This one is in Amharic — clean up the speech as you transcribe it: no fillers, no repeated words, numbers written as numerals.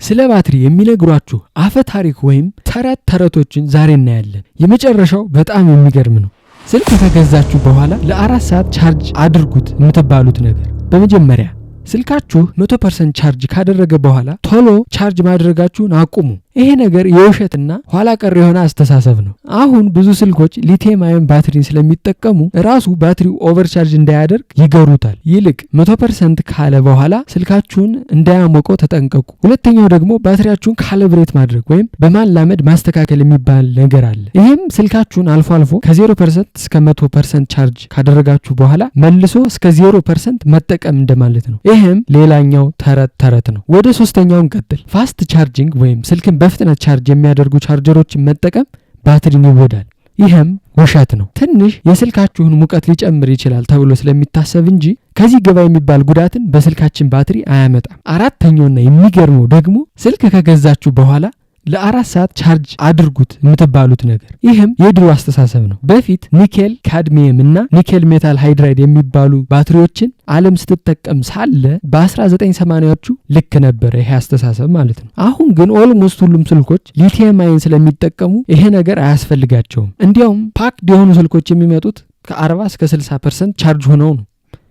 ስለ ባትሪ የሚነግሯችሁ አፈ ታሪክ ወይም ተረቶችን ዛሬ እናያለን። የመጨረሻው በጣም የሚገርም ነው። ስልክ ከገዛችሁ በኋላ ለ4 ሰዓት ቻርጅ አድርጉት የምትባሉት ነገር። በመጀመሪያ ስልካችሁ 100% ቻርጅ ካደረገ በኋላ ቶሎ ቻርጅ ማድረጋችሁን አቁሙ። ይሄ ነገር የውሸትና ኋላ ቀር የሆነ አስተሳሰብ ነው። አሁን ብዙ ስልኮች ሊቲየም አዮን ባትሪን ስለሚጠቀሙ ራሱ ባትሪው ኦቨርቻርጅ እንዳያደርግ ይገሩታል። ይልቅ 100% ካለ በኋላ ስልካችሁን እንዳያሞቀው ተጠንቀቁ። ሁለተኛው ደግሞ ባትሪያችሁን ካሊብሬት ማድረግ ወይም በማላመድ ማስተካከል የሚባል ነገር አለ። ይሄም ስልካችሁን አልፎ አልፎ ከ0% እስከ 100% ቻርጅ ካደረጋችሁ በኋላ መልሶ እስከ 0% መጠቀም እንደማለት ነው። ይሄም ሌላኛው ተረት ነው። ወደ ሶስተኛው እንቀጥል። ፋስት ቻርጂንግ ወይም ስልክን በፍጥነት ቻርጅ የሚያደርጉ ቻርጀሮችን መጠቀም ባትሪን ይጎዳል። ይሄም ውሸት ነው። ትንሽ የስልካችሁን ሙቀት ሊጨምር ይችላል ተብሎ ስለሚታሰብ እንጂ ከዚህ ገባ የሚባል ጉዳትን በስልካችን ባትሪ አያመጣም። አራተኛውና የሚገርመው ደግሞ ስልክ ከገዛችሁ በኋላ ለ4 ሰዓት ቻርጅ አድርጉት የምትባሉት ነገር። ይህም የድሮ አስተሳሰብ ነው። በፊት ኒኬል ካድሚየም እና ኒኬል ሜታል ሃይድራይድ የሚባሉ ባትሪዎችን ዓለም ስትጠቀም ሳለ በ1980ዎቹ ልክ ነበረ ይሄ አስተሳሰብ ማለት ነው። አሁን ግን ኦልሞስት ሁሉም ስልኮች ሊቲየም አዮን ስለሚጠቀሙ ይሄ ነገር አያስፈልጋቸውም። እንዲያውም ፓክድ የሆኑ ስልኮች የሚመጡት ከ40 እስከ 60% ቻርጅ ሆነው ነው።